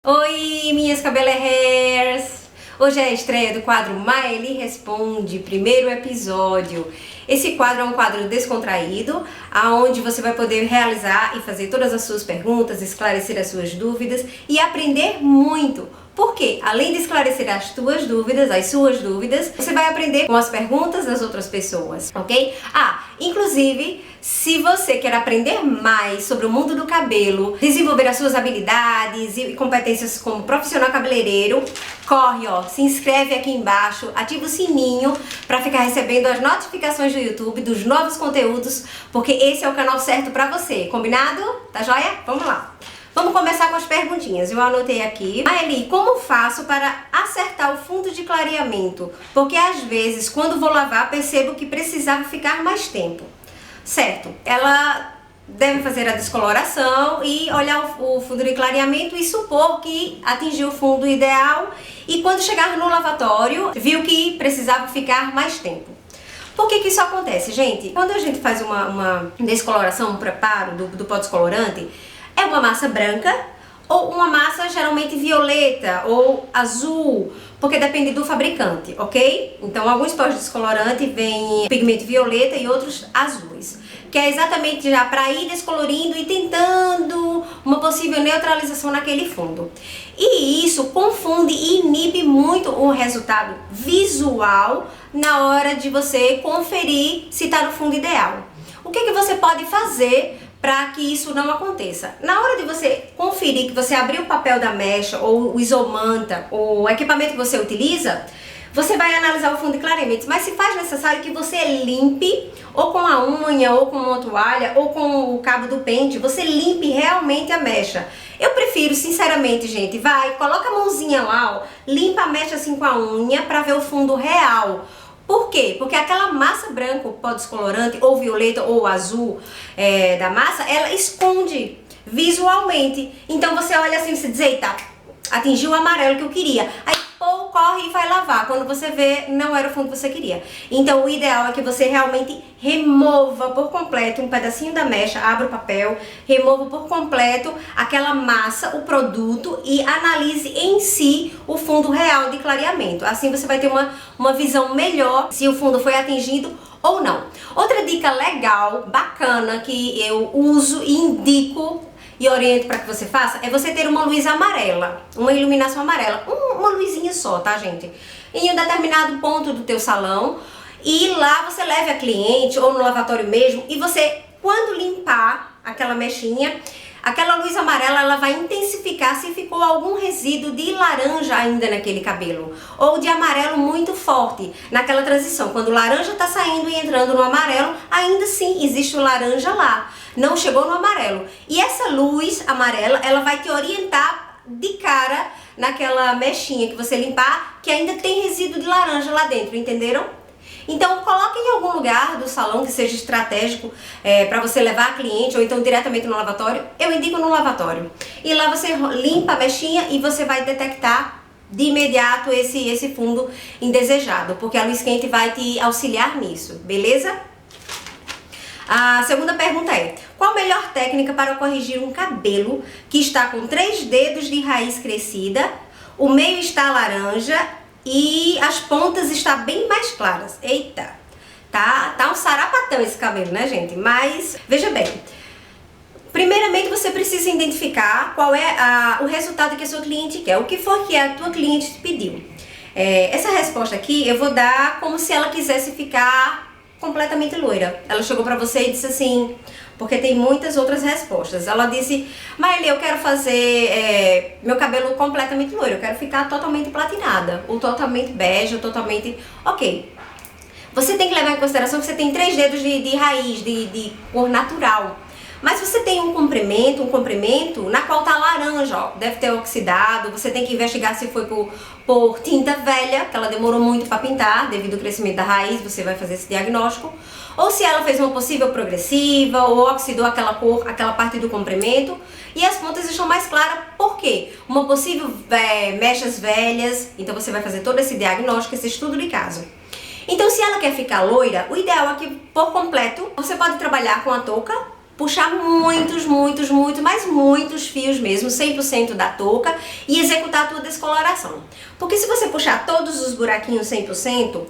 Oi, minhas cabeleireiras! Hoje é a estreia do quadro Maeli Responde, primeiro episódio. Esse quadro é um quadro descontraído, onde você vai poder realizar e fazer todas as suas perguntas, esclarecer as suas dúvidas e aprender muito. Porque, além de esclarecer as suas dúvidas, você vai aprender com as perguntas das outras pessoas, ok? Inclusive, se você quer aprender mais sobre o mundo do cabelo, desenvolver as suas habilidades e competências como profissional cabeleireiro, corre, se inscreve aqui embaixo, ativa o sininho para ficar recebendo as notificações do YouTube dos novos conteúdos, porque esse é o canal certo para você, combinado? Tá joia? Vamos lá! Vamos começar com as perguntinhas. Eu anotei aqui. Maeli, como faço para acertar o fundo de clareamento? Porque às vezes, quando vou lavar, percebo que precisava ficar mais tempo. Certo. Ela deve fazer a descoloração e olhar o fundo de clareamento e supor que atingiu o fundo ideal. E quando chegar no lavatório, viu que precisava ficar mais tempo. Por que isso acontece, gente? Quando a gente faz uma descoloração, um preparo do pó descolorante, é uma massa branca ou uma massa geralmente violeta ou azul, porque depende do fabricante, ok? Então, alguns pós descolorante vêm pigmento violeta e outros azuis, que é exatamente já para ir descolorindo e tentando uma possível neutralização naquele fundo. E isso confunde e inibe muito o resultado visual na hora de você conferir se está no fundo ideal. O que você pode fazer para que isso não aconteça? Na hora de você conferir que você abriu o papel da mecha ou o isomanta, ou o equipamento que você utiliza, você vai analisar o fundo de clareamento, mas se faz necessário que você limpe, ou com a unha, ou com uma toalha, ou com o cabo do pente, você limpe realmente a mecha. Eu prefiro, sinceramente, gente, coloca a mãozinha lá, limpa a mecha assim com a unha para ver o fundo real. Por quê? Porque aquela massa branca, o pó descolorante, ou violeta, ou azul da massa, ela esconde visualmente. Então você olha assim e você diz, eita, atingiu o amarelo que eu queria. Aí, corre e vai lavar. Quando você vê, não era o fundo que você queria. Então o ideal é que você realmente remova por completo um pedacinho da mecha, abra o papel, remova por completo aquela massa, o produto, e analise em si o fundo real de clareamento. Assim você vai ter uma visão melhor se o fundo foi atingido ou não. Outra dica legal, bacana, que eu uso e indico e oriento para que você faça, é você ter uma luz amarela, uma iluminação amarela, uma luzinha só, tá, gente? Em um determinado ponto do teu salão, e lá você leve a cliente, ou no lavatório mesmo, e você, quando limpar aquela mechinha, aquela luz amarela, ela vai intensificar se ficou algum resíduo de laranja ainda naquele cabelo, ou de amarelo muito forte, naquela transição. Quando o laranja tá saindo e entrando no amarelo, ainda sim existe o laranja lá, não chegou no amarelo. E essa luz amarela, ela vai te orientar de cara naquela mechinha que você limpar, que ainda tem resíduo de laranja lá dentro, entenderam? Então, coloque em algum lugar do salão que seja estratégico para você levar a cliente, ou então diretamente no lavatório. Eu indico no lavatório. E lá você limpa a mechinha e você vai detectar de imediato esse fundo indesejado, porque a luz quente vai te auxiliar nisso, beleza? A segunda pergunta é: qual a melhor técnica para corrigir um cabelo que está com 3 dedos de raiz crescida, o meio está laranja e as pontas estão bem mais claras? Eita, tá um sarapatão esse cabelo, né, gente? Mas, veja bem, primeiramente você precisa identificar qual é o resultado que a sua cliente quer, o que for que a tua cliente te pediu. Essa resposta aqui eu vou dar como se ela quisesse ficar completamente loira. Ela chegou pra você e disse assim, porque tem muitas outras respostas. Ela disse, Maeli, eu quero fazer meu cabelo completamente loiro, eu quero ficar totalmente platinada, ou totalmente bege, ou totalmente... Ok. Você tem que levar em consideração que você tem 3 dedos de raiz, de cor natural. Mas você tem um comprimento na qual tá laranja, ó, deve ter oxidado. Você tem que investigar se foi por tinta velha, que ela demorou muito para pintar, devido ao crescimento da raiz, você vai fazer esse diagnóstico. Ou se ela fez uma possível progressiva, ou oxidou aquela cor, aquela parte do comprimento. E as pontas estão mais claras, por quê? Uma possível mechas velhas, então você vai fazer todo esse diagnóstico, esse estudo de caso. Então, se ela quer ficar loira, o ideal é que, por completo, você pode trabalhar com a touca, puxar mas muitos fios mesmo, 100% da touca e executar a tua descoloração. Porque se você puxar todos os buraquinhos 100%,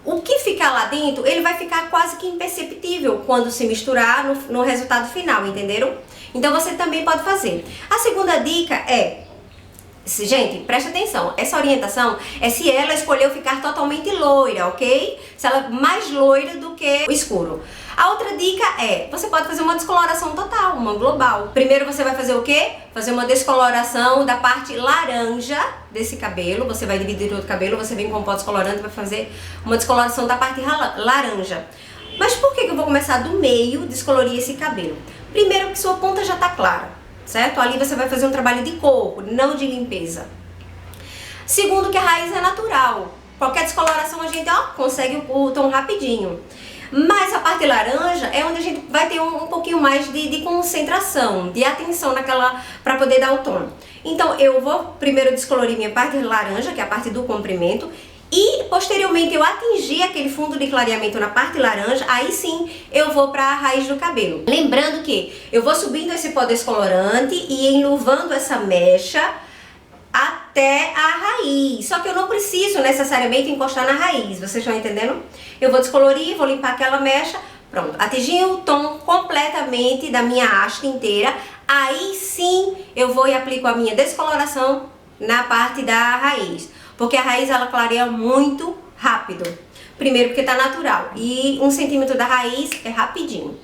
o que ficar lá dentro, ele vai ficar quase que imperceptível quando se misturar no resultado final, entenderam? Então você também pode fazer. A segunda dica é, gente, presta atenção, essa orientação é se ela escolheu ficar totalmente loira, ok? Se ela é mais loira do que o escuro. A outra dica é, você pode fazer uma descoloração total, uma global. Primeiro você vai fazer o quê? Fazer uma descoloração da parte laranja desse cabelo. Você vai dividir todo o cabelo, você vem com um pó descolorante e vai fazer uma descoloração da parte laranja. Mas por que eu vou começar do meio, descolorir esse cabelo? Primeiro que sua ponta já tá clara, certo? Ali você vai fazer um trabalho de corpo, não de limpeza. Segundo que a raiz é natural. Qualquer descoloração a gente consegue o tom rapidinho. Mas a parte laranja é onde a gente vai ter um pouquinho mais de concentração, de atenção naquela, para poder dar o tom. Então eu vou primeiro descolorir minha parte laranja, que é a parte do comprimento, e posteriormente eu atingir aquele fundo de clareamento na parte laranja, aí sim eu vou para a raiz do cabelo. Lembrando que eu vou subindo esse pó descolorante e enluvando essa mecha até a raiz. Só que eu não preciso necessariamente encostar na raiz, vocês estão entendendo? Eu vou descolorir, vou limpar aquela mecha, pronto. Atingi o tom completamente da minha haste inteira, aí sim eu vou e aplico a minha descoloração na parte da raiz. Porque a raiz ela clareia muito rápido. Primeiro porque tá natural e 1 centímetro da raiz é rapidinho.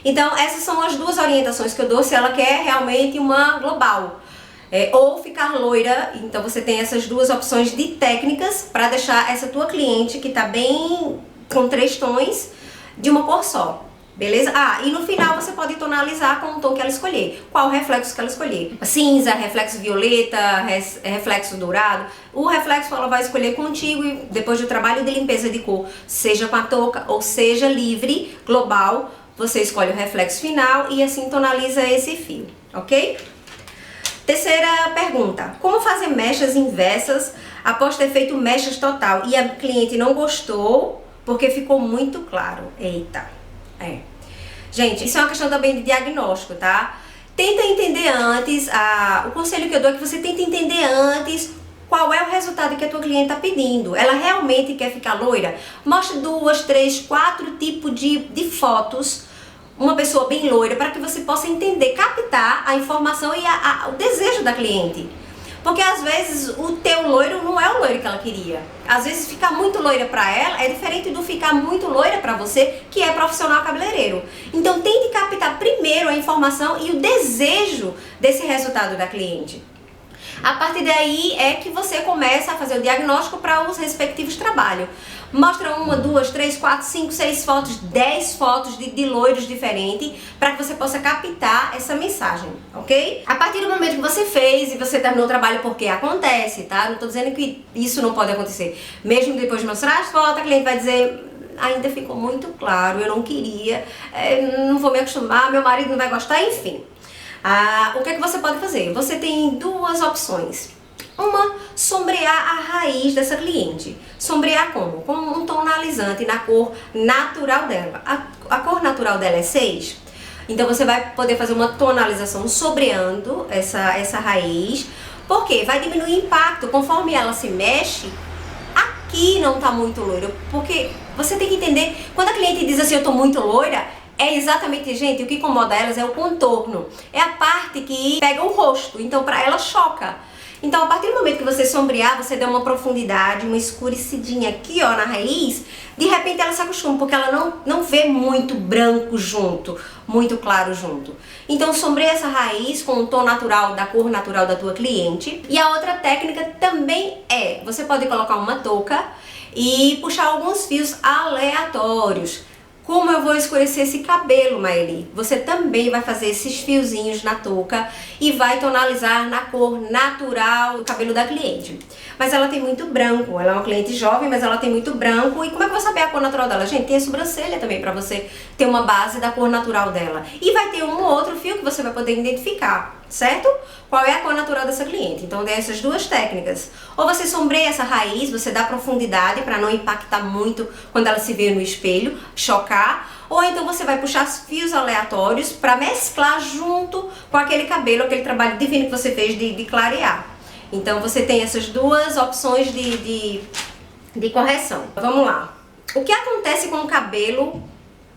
Então essas são as duas orientações que eu dou se ela quer realmente uma global. Ou ficar loira, então você tem essas duas opções de técnicas para deixar essa tua cliente que tá bem com 3 tons de uma cor só, beleza? E no final você pode tonalizar com o tom que ela escolher, qual reflexo que ela escolher, cinza, reflexo violeta, reflexo dourado. O reflexo ela vai escolher contigo e depois do trabalho de limpeza de cor, seja com a touca ou seja livre, global, você escolhe o reflexo final e assim tonaliza esse fio, ok? Terceira pergunta, como fazer mechas inversas após ter feito mechas total e a cliente não gostou porque ficou muito claro? Eita, Gente, isso é uma questão também de diagnóstico, tá? Tenta entender antes, o conselho que eu dou é que você tenta entender antes qual é o resultado que a tua cliente está pedindo. Ela realmente quer ficar loira? Mostre 2, 3, 4 tipos de fotos, uma pessoa bem loira, para que você possa entender, captar a informação e o desejo da cliente. Porque às vezes o teu loiro não é o loiro que ela queria. Às vezes ficar muito loira para ela é diferente do ficar muito loira para você, que é profissional cabeleireiro. Então tente captar primeiro a informação e o desejo desse resultado da cliente. A partir daí é que você começa a fazer o diagnóstico para os respectivos trabalhos. Mostra 1, 2, 3, 4, 5, 6 fotos, 10 fotos de loiros diferentes para que você possa captar essa mensagem, ok? A partir do momento que você fez e você terminou o trabalho, porque acontece, tá? Não tô dizendo que isso não pode acontecer. Mesmo depois de mostrar as fotos, a cliente vai dizer, ainda ficou muito claro, eu não queria, não vou me acostumar, meu marido não vai gostar, enfim. O que é que você pode fazer? Você tem 2 opções. Uma, sombrear a raiz dessa cliente. Sombrear como? Com um tonalizante na cor natural dela. A cor natural dela é 6. Então você vai poder fazer uma tonalização sombreando essa raiz. Por quê? Vai diminuir o impacto. Conforme ela se mexe, aqui não tá muito loira. Porque você tem que entender, quando a cliente diz assim, eu tô muito loira, é exatamente, gente, o que incomoda elas é o contorno. É a parte que pega o rosto, então pra ela choca. Então a partir do momento que você sombrear, você dá uma profundidade, uma escurecidinha aqui ó, na raiz, de repente ela se acostuma, porque ela não vê muito branco junto, muito claro junto. Então sombreia essa raiz com o tom natural, da cor natural da tua cliente. E a outra técnica também você pode colocar uma touca e puxar alguns fios aleatórios. Como eu vou escurecer esse cabelo, Maeli? Você também vai fazer esses fiozinhos na touca e vai tonalizar na cor natural do cabelo da cliente. Mas ela tem muito branco, ela é uma cliente jovem, mas ela tem muito branco. E como é que eu vou saber a cor natural dela? Gente, tem a sobrancelha também pra você ter uma base da cor natural dela. E vai ter um ou outro fio que você vai poder identificar, certo? Qual é a cor natural dessa cliente? Então tem essas 2 técnicas. Ou você sombreia essa raiz, você dá profundidade para não impactar muito quando ela se vê no espelho, chocar. ou então você vai puxar fios aleatórios para mesclar junto com aquele cabelo, aquele trabalho divino que você fez de clarear. Então você tem essas duas opções de correção. Vamos lá. O que acontece com o cabelo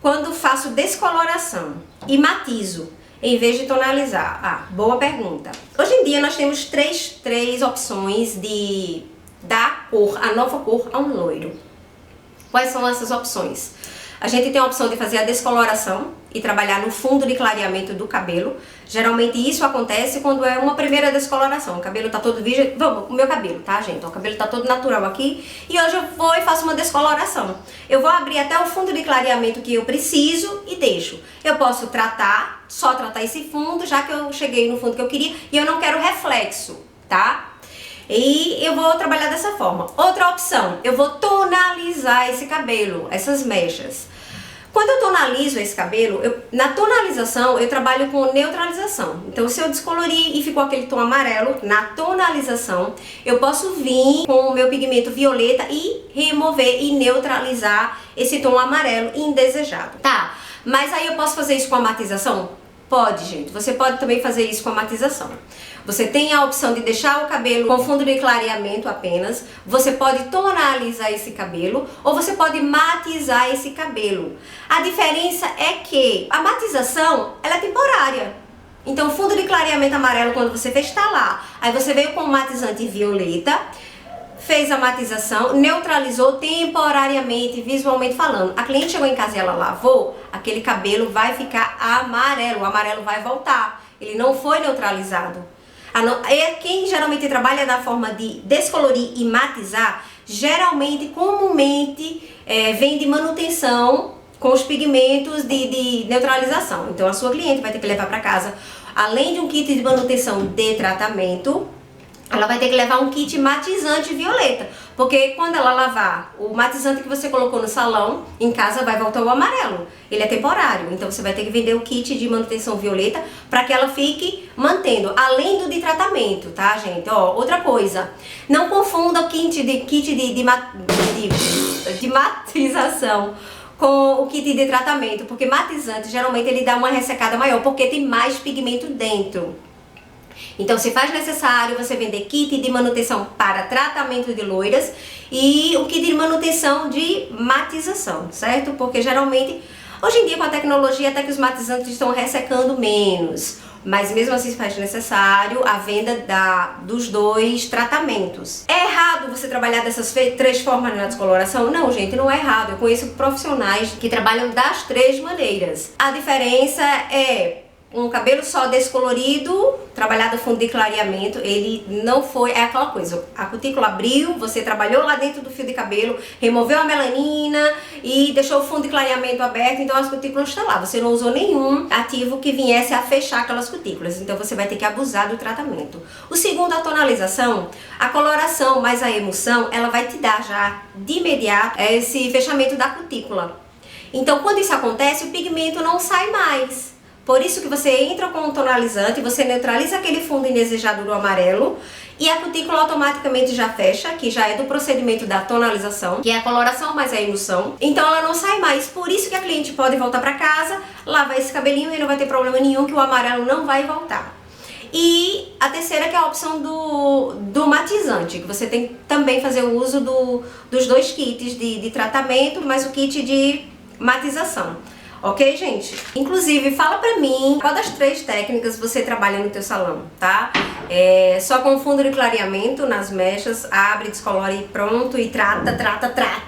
quando faço descoloração e matizo em vez de tonalizar? Ah, boa pergunta. Hoje em dia nós temos três opções de dar cor, a nova cor a um loiro. Quais são essas opções? A gente tem a opção de fazer a descoloração e trabalhar no fundo de clareamento do cabelo. Geralmente isso acontece quando é uma primeira descoloração. O cabelo tá todo virgem. Vamos, o meu cabelo, tá, gente? O cabelo tá todo natural aqui. E hoje eu vou e faço uma descoloração. Eu vou abrir até o fundo de clareamento que eu preciso e deixo. Eu posso tratar, só tratar esse fundo, já que eu cheguei no fundo que eu queria e eu não quero reflexo, tá? E eu vou trabalhar dessa forma. Outra opção, eu vou tonalizar esse cabelo, essas mechas. Quando eu tonalizo esse cabelo, na tonalização eu trabalho com neutralização. Então se eu descolorir e ficou aquele tom amarelo, na tonalização eu posso vir com o meu pigmento violeta e remover e neutralizar esse tom amarelo indesejado. Tá, mas aí eu posso fazer isso com a matização? Pode, gente. Você pode também fazer isso com a matização. Você tem a opção de deixar o cabelo com fundo de clareamento apenas. Você pode tonalizar esse cabelo ou você pode matizar esse cabelo. A diferença é que a matização, ela é temporária. Então, o fundo de clareamento amarelo, quando você fez, está lá. Aí você veio com o matizante violeta, fez a matização, neutralizou temporariamente, visualmente falando. A cliente chegou em casa e ela lavou, aquele cabelo vai ficar amarelo, o amarelo vai voltar. Ele não foi neutralizado. Quem geralmente trabalha na forma de descolorir e matizar, geralmente, comumente, vem de manutenção com os pigmentos de neutralização. Então a sua cliente vai ter que levar para casa, além de um kit de manutenção de tratamento, ela vai ter que levar um kit matizante violeta, porque quando ela lavar o matizante que você colocou no salão, em casa vai voltar o amarelo. Ele é temporário, então você vai ter que vender o kit de manutenção violeta para que ela fique mantendo, além do de tratamento, tá, gente? Ó, outra coisa, não confunda o kit de matização com o kit de tratamento, porque matizante geralmente ele dá uma ressecada maior, porque tem mais pigmento dentro. Então, se faz necessário você vender kit de manutenção para tratamento de loiras e o kit de manutenção de matização, certo? Porque geralmente, hoje em dia com a tecnologia, até que os matizantes estão ressecando menos, mas mesmo assim se faz necessário a venda dos dois tratamentos. É errado você trabalhar dessas três formas na descoloração? Não, gente, não é errado. Eu conheço profissionais que trabalham das três maneiras. A diferença é um cabelo só descolorido, trabalhado fundo de clareamento, ele não foi, é aquela coisa, a cutícula abriu, você trabalhou lá dentro do fio de cabelo, removeu a melanina e deixou o fundo de clareamento aberto, então as cutículas estão lá, você não usou nenhum ativo que viesse a fechar aquelas cutículas, então você vai ter que abusar do tratamento. O segundo, a tonalização, a coloração mais a emulsão, ela vai te dar já de imediato esse fechamento da cutícula. Então quando isso acontece, o pigmento não sai mais. Por isso que você entra com um tonalizante, você neutraliza aquele fundo indesejado do amarelo e a cutícula automaticamente já fecha, que já é do procedimento da tonalização, que é a coloração mais a emulsão. Então ela não sai mais, por isso que a cliente pode voltar para casa, lavar esse cabelinho e não vai ter problema nenhum, que o amarelo não vai voltar. E a terceira, que é a opção do matizante, que você tem que também fazer o uso dos dois kits de tratamento, mais o kit de matização. Ok, gente? Inclusive, fala pra mim qual das três técnicas você trabalha no teu salão, tá? Só com fundo de clareamento nas mechas, abre, descolore e pronto, e trata.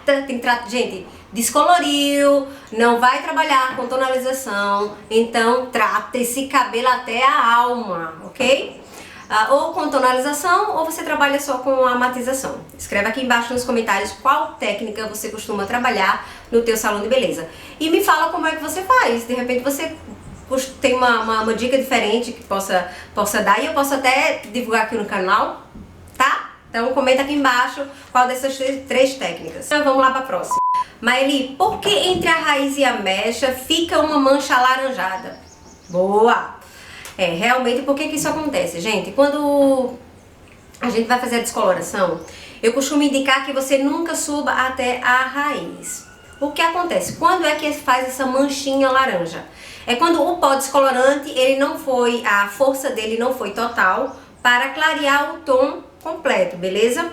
Tem que tratar, gente, descoloriu, não vai trabalhar com tonalização, então trata esse cabelo até a alma, ok? Ou com tonalização, ou você trabalha só com a matização. Escreve aqui embaixo nos comentários qual técnica você costuma trabalhar no teu salão de beleza. E me fala como é que você faz. De repente você tem uma dica diferente que possa dar, e eu posso até divulgar aqui no canal, tá? Então comenta aqui embaixo qual dessas três técnicas. Então vamos lá para a próxima. Maeli, por que entre a raiz e a mecha fica uma mancha alaranjada? Boa! Realmente, por que isso acontece? Gente, quando a gente vai fazer a descoloração, eu costumo indicar que você nunca suba até a raiz. O que acontece? Quando é que faz essa manchinha laranja? É quando o pó descolorante, a força dele não foi total para clarear o tom completo, beleza?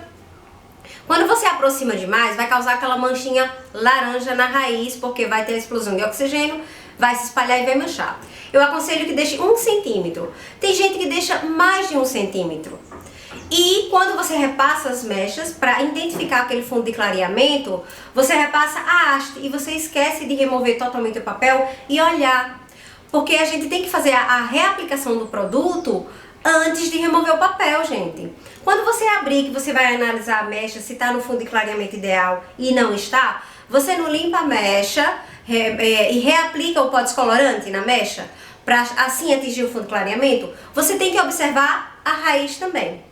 Quando você aproxima demais, vai causar aquela manchinha laranja na raiz, porque vai ter a explosão de oxigênio, vai se espalhar e vai manchar. Eu aconselho que deixe 1 centímetro. Tem gente que deixa mais de 1 centímetro. E quando você repassa as mechas, para identificar aquele fundo de clareamento, você repassa a haste e você esquece de remover totalmente o papel e olhar. Porque a gente tem que fazer a reaplicação do produto antes de remover o papel, gente. Quando você abrir, que você vai analisar a mecha, se está no fundo de clareamento ideal e não está, você não limpa a mecha e reaplica o pó descolorante na mecha, para assim atingir o fundo de clareamento. Você tem que observar a raiz também.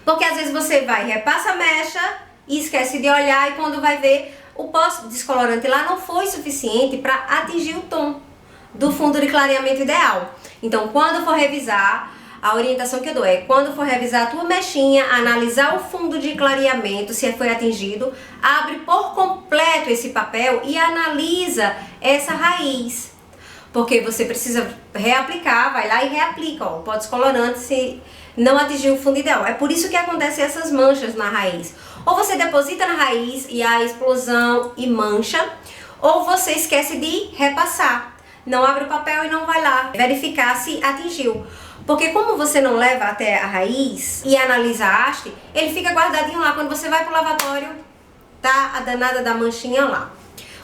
Porque às vezes você vai, repassa a mecha e esquece de olhar, e quando vai ver, o pó descolorante lá não foi suficiente para atingir o tom do fundo de clareamento ideal. Então, quando for revisar, a orientação que eu dou é, quando for revisar a tua mechinha, analisar o fundo de clareamento, se foi atingido, abre por completo esse papel e analisa essa raiz. Porque você precisa reaplicar, vai lá e reaplica, ó, o pó descolorante se não atingiu o fundo ideal. É por isso que acontecem essas manchas na raiz. Ou você deposita na raiz e há explosão e mancha, ou você esquece de repassar. Não abre o papel e não vai lá verificar se atingiu. Porque como você não leva até a raiz e analisa a haste, ele fica guardadinho lá. Quando você vai pro lavatório, tá a danada da manchinha lá.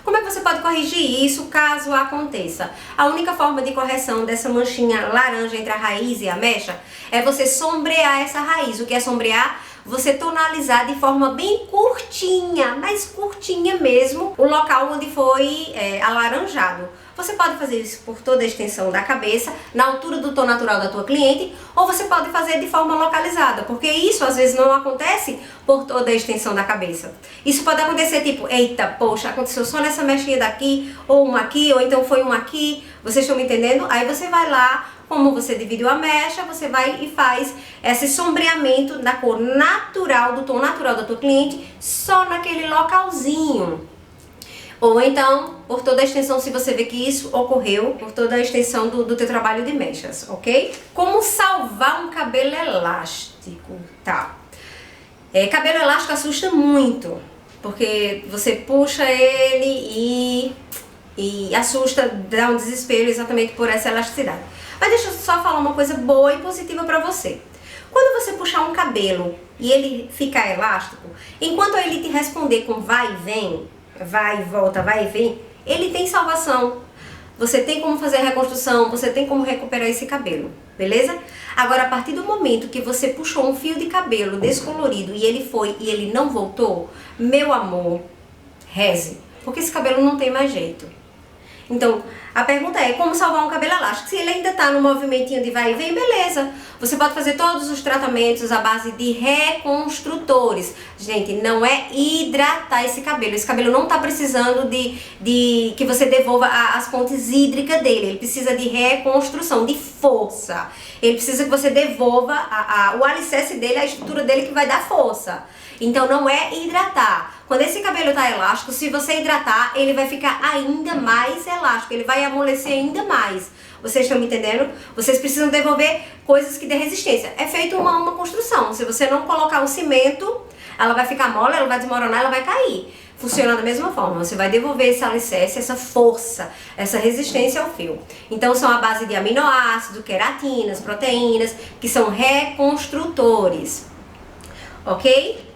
Como é que você pode corrigir isso caso aconteça? A única forma de correção dessa manchinha laranja entre a raiz e a mecha é você sombrear essa raiz. O que é sombrear? Você tonalizar de forma bem curtinha, mas curtinha mesmo, o local onde foi alaranjado. Você pode fazer isso por toda a extensão da cabeça, na altura do tom natural da tua cliente, ou você pode fazer de forma localizada, porque isso às vezes não acontece por toda a extensão da cabeça. Isso pode acontecer tipo, eita, poxa, aconteceu só nessa mechinha daqui, ou uma aqui, ou então foi uma aqui, vocês estão me entendendo? Aí você vai lá, como você dividiu a mecha, você vai e faz esse sombreamento da cor natural, do tom natural da tua cliente, só naquele localzinho. Ou então, por toda a extensão, se você vê que isso ocorreu, por toda a extensão do teu trabalho de mechas, ok? Como salvar um cabelo elástico, tá? Cabelo elástico assusta muito, porque você puxa ele e assusta, dá um desespero exatamente por essa elasticidade. Mas deixa eu só falar uma coisa boa e positiva pra você. Quando você puxar um cabelo e ele ficar elástico, enquanto ele te responder com vai e vem, vai e volta, vai e vem, ele tem salvação. Você tem como fazer a reconstrução, você tem como recuperar esse cabelo, beleza? Agora, a partir do momento que você puxou um fio de cabelo descolorido e ele foi e ele não voltou, meu amor, reze, porque esse cabelo não tem mais jeito. Então, a pergunta é, como salvar um cabelo elástico? Se ele ainda tá no movimentinho de vai e vem, beleza. Você pode fazer todos os tratamentos à base de reconstrutores. Gente, não é hidratar esse cabelo. Esse cabelo não tá precisando de que você devolva as fontes hídricas dele. Ele precisa de reconstrução, de força. Ele precisa que você devolva o alicerce dele, a estrutura dele que vai dar força. Então não é hidratar. Quando esse cabelo tá elástico, se você hidratar, ele vai ficar ainda mais elástico, ele vai amolecer ainda mais. Vocês estão me entendendo? Vocês precisam devolver coisas que dê resistência. É feito uma construção. Se você não colocar um cimento, ela vai ficar mole, ela vai desmoronar, ela vai cair. Funciona da mesma forma. Você vai devolver esse alicerce, essa força, essa resistência ao fio. Então são a base de aminoácidos, queratinas, proteínas, que são reconstrutores. Ok?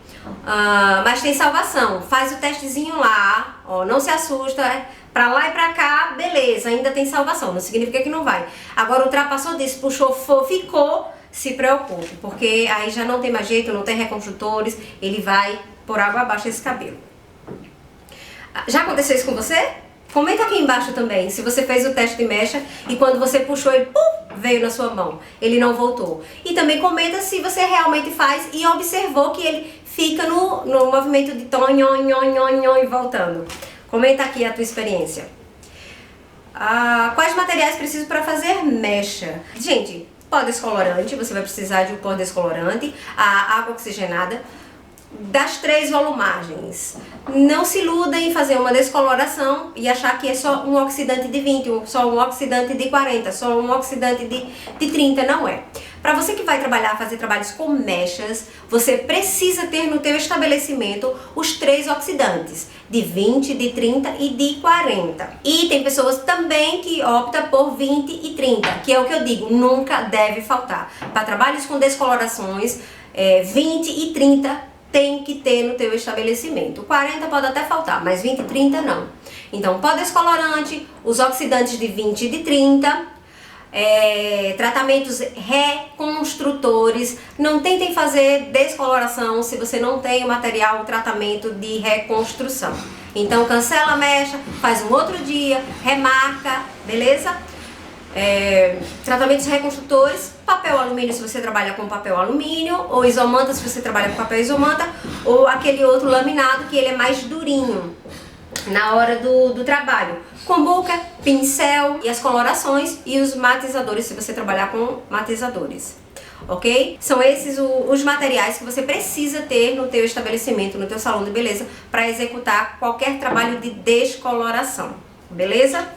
Mas tem salvação. Faz o testezinho lá, ó, não se assusta, pra lá e pra cá, beleza, ainda tem salvação, não significa que não vai. Agora ultrapassou disso, puxou, ficou, se preocupe, porque aí já não tem mais jeito, não tem reconstrutores, ele vai por água abaixo esse cabelo. Já aconteceu isso com você? Comenta aqui embaixo também, se você fez o teste de mecha e quando você puxou ele, veio na sua mão, ele não voltou. E também comenta se você realmente faz e observou que ele fica no movimento de tom, e voltando. Comenta aqui a tua experiência. Quais materiais preciso para fazer mecha? Gente, pó descolorante, você vai precisar de um pó descolorante, a água oxigenada, das 3 volumagens. Não se iluda em fazer uma descoloração e achar que é só um oxidante de 20, só um oxidante de 40, só um oxidante de 30, não é. Para você que vai fazer trabalhos com mechas, você precisa ter no teu estabelecimento os 3 oxidantes, de 20, de 30 e de 40. E tem pessoas também que optam por 20 e 30, que é o que eu digo, nunca deve faltar. Para trabalhos com descolorações, 20 e 30 tem que ter no teu estabelecimento. 40 pode até faltar, mas 20 e 30 não. Então, pó descolorante, os oxidantes de 20 e de 30, tratamentos reconstrutores. Não tentem fazer descoloração se você não tem o material, o tratamento de reconstrução. Então, cancela a mecha, faz um outro dia, remarca, beleza? Tratamentos reconstrutores, papel alumínio se você trabalha com papel alumínio, ou isomanta se você trabalha com papel isomanta, ou aquele outro laminado que ele é mais durinho na hora do trabalho. Cumbuca, pincel e as colorações e os matizadores se você trabalhar com matizadores, ok? São esses os materiais que você precisa ter no teu estabelecimento, no teu salão de beleza, para executar qualquer trabalho de descoloração, beleza?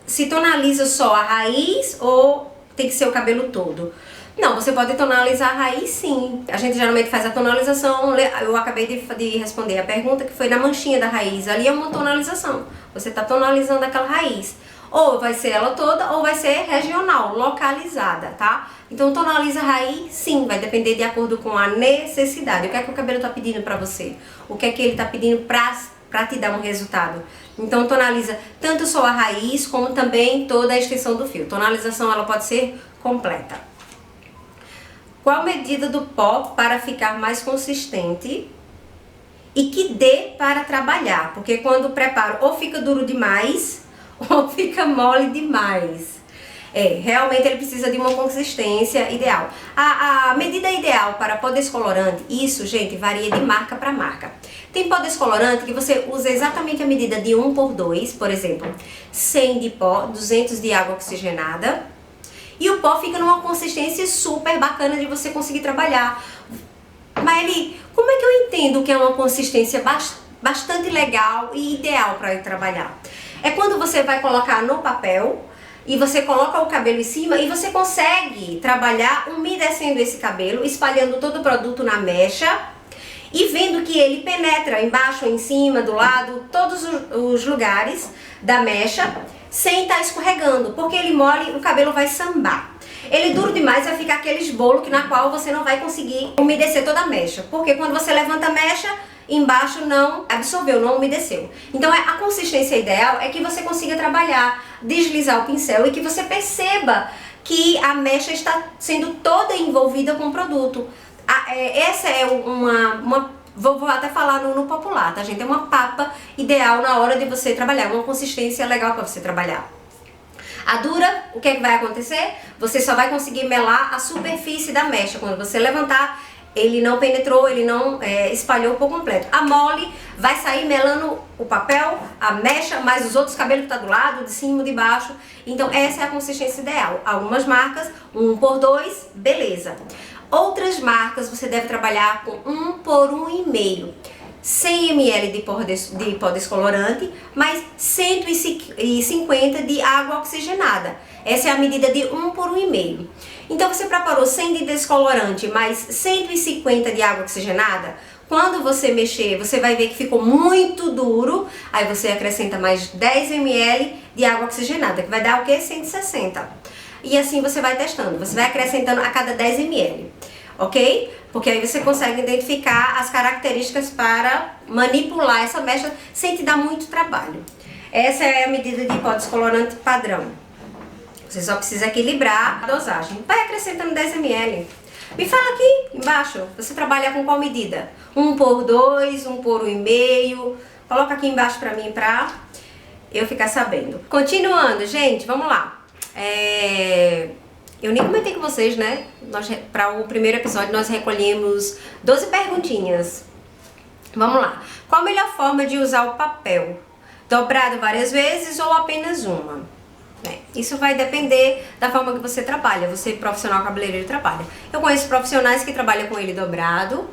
Se tonaliza só a raiz ou tem que ser o cabelo todo? Não, você pode tonalizar a raiz sim. A gente geralmente faz a tonalização, eu acabei de responder a pergunta que foi na manchinha da raiz. Ali é uma tonalização, você está tonalizando aquela raiz. Ou vai ser ela toda ou vai ser regional, localizada, tá? Então tonaliza a raiz sim, vai depender de acordo com a necessidade. O que é que o cabelo está pedindo para você? O que é que ele está pedindo para te dar um resultado? Então tonaliza tanto só a raiz como também toda a extensão do fio. Tonalização ela pode ser completa. Qual a medida do pó para ficar mais consistente e que dê para trabalhar? Porque quando o preparo ou fica duro demais ou fica mole demais. Realmente ele precisa de uma consistência ideal. A medida ideal para pó descolorante, isso, gente, varia de marca para marca. Tem pó descolorante que você usa exatamente a medida de 1/2, por exemplo, 100 de pó, 200 de água oxigenada. E o pó fica numa consistência super bacana de você conseguir trabalhar. Mas como é que eu entendo que é uma consistência bastante legal e ideal para eu trabalhar? É quando você vai colocar no papel e você coloca o cabelo em cima e você consegue trabalhar umedecendo esse cabelo, espalhando todo o produto na mecha e vendo que ele penetra embaixo, em cima, do lado, todos os lugares da mecha, sem estar escorregando, porque ele mole, o cabelo vai sambar. Ele duro demais, vai ficar aqueles bolos na qual você não vai conseguir umedecer toda a mecha, porque quando você levanta a mecha, embaixo não absorveu, não umedeceu. Então a consistência ideal é que você consiga trabalhar, deslizar o pincel e que você perceba que a mecha está sendo toda envolvida com o produto. Essa é vou até falar no popular, tá, gente? É uma papa ideal na hora de você trabalhar, uma consistência legal para você trabalhar. A dura, o que é que vai acontecer? Você só vai conseguir melar a superfície da mecha. Quando você levantar, ele não penetrou, ele não espalhou por completo. A mole vai sair melando o papel, a mecha, mais os outros cabelos que tá do lado, de cima, de baixo. Então essa é a consistência ideal. Algumas marcas, 1/2, beleza. Outras marcas você deve trabalhar com 1 por 1,5. 100 ml de pó descolorante, mais 150 de água oxigenada. Essa é a medida de 1 por 1,5. Então você preparou 100 de descolorante mais 150 de água oxigenada. Quando você mexer, você vai ver que ficou muito duro. Aí você acrescenta mais 10 ml de água oxigenada, que vai dar o quê? 160. E assim você vai testando, você vai acrescentando a cada 10 ml, ok? Porque aí você consegue identificar as características para manipular essa mecha sem te dar muito trabalho. Essa é a medida de pó descolorante padrão. Você só precisa equilibrar a dosagem. Vai acrescentando 10 ml. Me fala aqui embaixo, você trabalha com qual medida? 1 por 2, 1 por 1,5. Coloca aqui embaixo pra mim pra eu ficar sabendo. Continuando, gente, vamos lá. Eu nem comentei com vocês, né? Para o primeiro episódio nós recolhemos 12 perguntinhas. Vamos lá. Qual a melhor forma de usar o papel? Dobrado várias vezes ou apenas uma? Isso vai depender da forma que você trabalha, você profissional cabeleireiro trabalha. Eu conheço profissionais que trabalham com ele dobrado,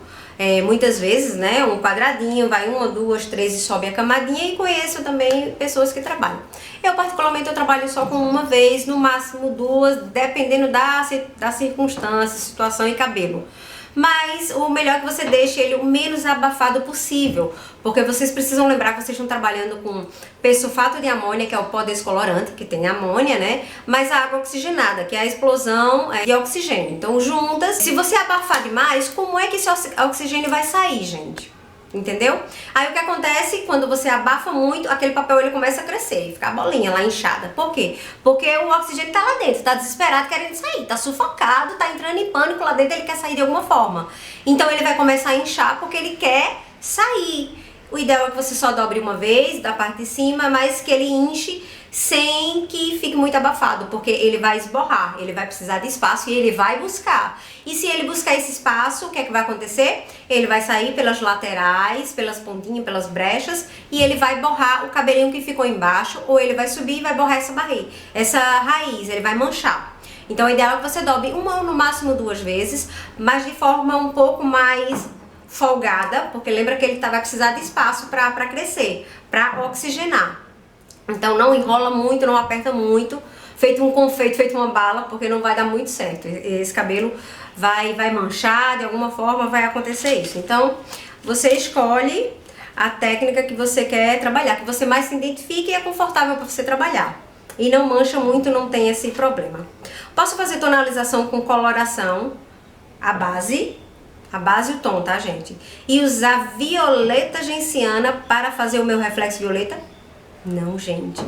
muitas vezes, né, um quadradinho, vai uma, duas, três e sobe a camadinha, e conheço também pessoas que trabalham. Eu particularmente eu trabalho só com uma vez, no máximo duas, dependendo da circunstância, situação e cabelo. Mas o melhor é que você deixe ele o menos abafado possível, porque vocês precisam lembrar que vocês estão trabalhando com persulfato de amônia, que é o pó descolorante, que tem amônia, né? Mas a água oxigenada, que é a explosão de oxigênio. Então juntas, se você abafar demais, como é que esse oxigênio vai sair, gente? Entendeu? Aí o que acontece quando você abafa muito, aquele papel ele começa a crescer e ficar bolinha lá inchada. Por quê? Porque o oxigênio tá lá dentro, tá desesperado querendo sair, tá sufocado, tá entrando em pânico lá dentro, ele quer sair de alguma forma. Então ele vai começar a inchar porque ele quer sair. O ideal é que você só dobre uma vez da parte de cima, mas que ele inche sem que fique muito abafado, porque ele vai esborrar, ele vai precisar de espaço e ele vai buscar. E se ele buscar esse espaço, o que é que vai acontecer? Ele vai sair pelas laterais, pelas pontinhas, pelas brechas, e ele vai borrar o cabelinho que ficou embaixo, ou ele vai subir e vai borrar essa raiz, ele vai manchar. Então o ideal é que você dobre uma ou no máximo duas vezes, mas de forma um pouco mais folgada, porque lembra que ele vai precisar de espaço para crescer, para oxigenar. Então não enrola muito, não aperta muito, feito um confeito, feito uma bala, porque não vai dar muito certo. Esse cabelo vai manchar, de alguma forma vai acontecer isso. Então você escolhe a técnica que você quer trabalhar, que você mais se identifique e é confortável para você trabalhar. E não mancha muito, não tem esse problema. Posso fazer tonalização com coloração, a base e o tom, tá, gente? E usar violeta genciana para fazer o meu reflexo violeta? Não, gente,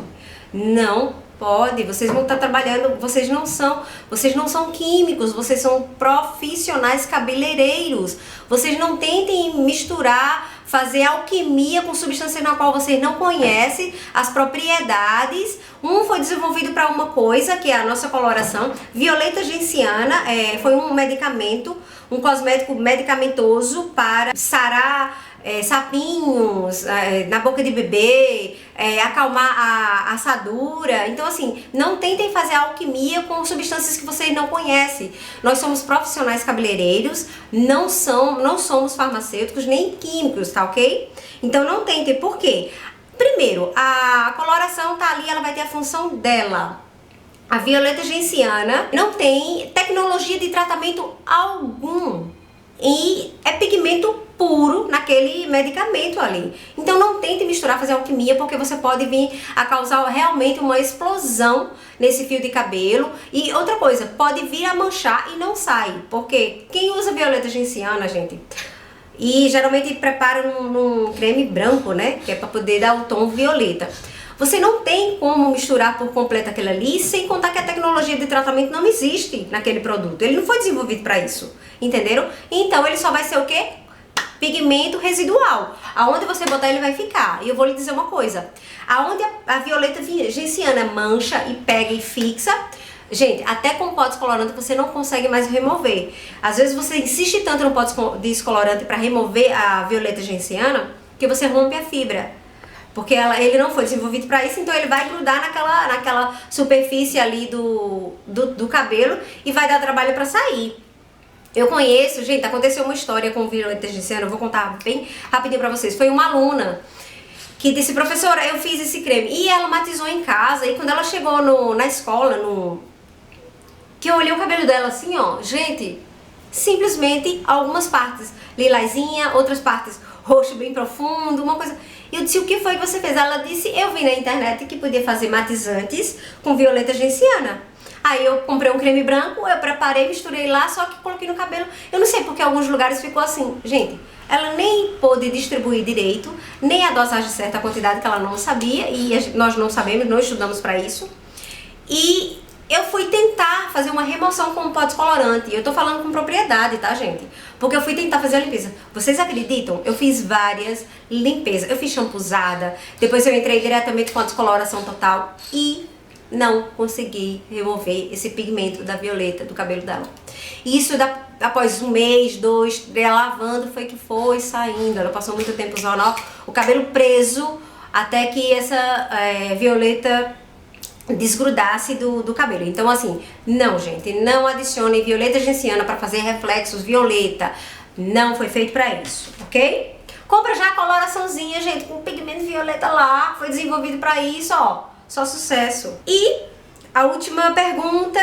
não pode. Vocês vão estar trabalhando, vocês não são químicos, vocês são profissionais cabeleireiros. Vocês não tentem misturar, fazer alquimia com substâncias na qual vocês não conhecem as propriedades. Um foi desenvolvido para uma coisa, que é a nossa coloração. Violeta genciana foi um medicamento, um cosmético medicamentoso para sarar sapinhos na boca de bebê, acalmar a assadura. Então assim, não tentem fazer alquimia com substâncias que vocês não conhecem. Nós somos profissionais cabeleireiros, não somos farmacêuticos nem químicos, tá ok? Então não tentem. Por quê? Primeiro, a coloração tá ali, ela vai ter a função dela. A violeta genciana não tem tecnologia de tratamento algum e é pigmento puro naquele medicamento ali. Então não tente misturar, fazer alquimia, porque você pode vir a causar realmente uma explosão nesse fio de cabelo. E outra coisa, pode vir a manchar e não sai, porque quem usa violeta genciana, gente, e geralmente prepara num creme branco, né, que é para poder dar o tom violeta. Você não tem como misturar por completo aquilo ali, sem contar que a tecnologia de tratamento não existe naquele produto. Ele não foi desenvolvido para isso, entenderam? Então ele só vai ser o quê? Pigmento residual. Aonde você botar ele vai ficar. E eu vou lhe dizer uma coisa. Aonde a violeta genciana mancha e pega e fixa, gente, até com pó descolorante você não consegue mais remover. Às vezes você insiste tanto no pó descolorante para remover a violeta genciana que você rompe a fibra. Porque ele não foi desenvolvido para isso, então ele vai grudar naquela superfície ali do cabelo e vai dar trabalho para sair. Eu conheço, gente, aconteceu uma história com violeta genciana, eu vou contar bem rapidinho pra vocês. Foi uma aluna que disse: professora, eu fiz esse creme, e ela matizou em casa, e quando ela chegou na escola, que eu olhei o cabelo dela assim, ó, gente, simplesmente algumas partes lilazinha, outras partes roxo bem profundo, uma coisa. Eu disse: o que foi que você fez? Ela disse: eu vi na internet que podia fazer matizantes com violeta genciana. Aí eu comprei um creme branco, eu preparei, misturei lá, só que coloquei no cabelo. Eu não sei porque alguns lugares ficou assim. Gente, ela nem pôde distribuir direito, nem a dosagem certa, a quantidade que ela não sabia, e nós não sabemos, não estudamos pra isso. E eu fui tentar fazer uma remoção com pó descolorante. Eu tô falando com propriedade, tá, gente? Porque eu fui tentar fazer a limpeza. Vocês acreditam? Eu fiz várias limpezas. Eu fiz shampoozada, depois eu entrei diretamente com a descoloração total e não consegui remover esse pigmento da violeta do cabelo dela. Isso após um mês, dois, lavando, foi que foi saindo. Ela passou muito tempo usando o cabelo preso, até que essa violeta desgrudasse do cabelo. Então assim, não, gente, não adicione violeta genciana para fazer reflexos violeta. Não foi feito para isso, ok? Compra já a coloraçãozinha, gente, com pigmento violeta lá, foi desenvolvido para isso, ó, só sucesso. E a última pergunta: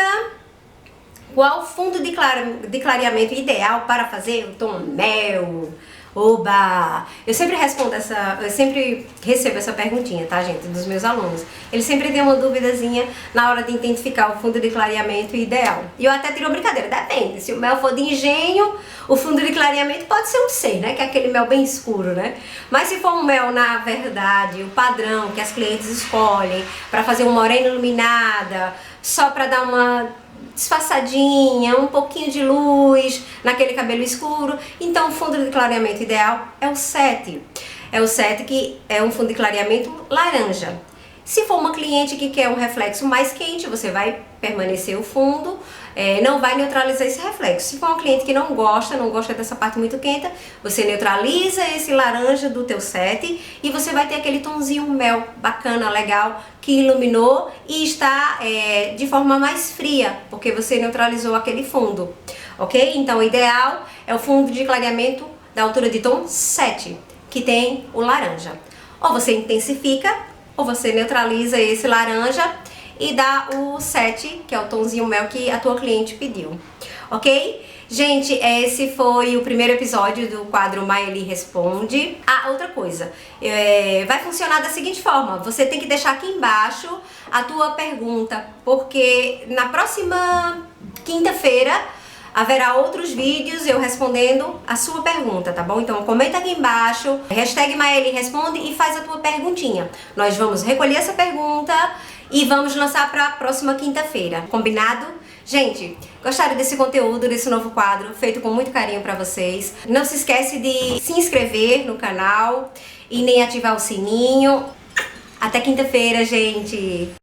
qual fundo de clareamento ideal para fazer o tom mel? Oba! Eu sempre recebo essa perguntinha, tá, gente, dos meus alunos. Eles sempre têm uma duvidazinha na hora de identificar o fundo de clareamento ideal. E eu até tiro uma brincadeira, depende. Se o mel for de engenho, o fundo de clareamento pode ser um C, né, que é aquele mel bem escuro, né? Mas se for um mel, na verdade, o padrão que as clientes escolhem para fazer uma morena iluminada, só para dar uma disfarçadinha, um pouquinho de luz naquele cabelo escuro, então o fundo de clareamento ideal é o 7. É o 7, que é um fundo de clareamento laranja. Se for uma cliente que quer um reflexo mais quente, você vai permanecer o fundo, não vai neutralizar esse reflexo. Se for uma cliente que não gosta dessa parte muito quente, você neutraliza esse laranja do teu 7 e você vai ter aquele tonzinho mel bacana, legal, que iluminou e está de forma mais fria, porque você neutralizou aquele fundo, ok? Então o ideal é o fundo de clareamento da altura de tom 7, que tem o laranja. Ou você intensifica, ou você neutraliza esse laranja e dá o 7, que é o tonzinho mel que a tua cliente pediu, ok? Gente, esse foi o primeiro episódio do quadro Maeli Responde. Ah, outra coisa, vai funcionar da seguinte forma: você tem que deixar aqui embaixo a tua pergunta, porque na próxima quinta-feira haverá outros vídeos eu respondendo a sua pergunta, tá bom? Então comenta aqui embaixo, hashtag Maeli Responde e faz a tua perguntinha. Nós vamos recolher essa pergunta e vamos lançar para a próxima quinta-feira, combinado? Gente, gostaram desse conteúdo, desse novo quadro, feito com muito carinho para vocês? Não se esquece de se inscrever no canal e nem ativar o sininho. Até quinta-feira, gente!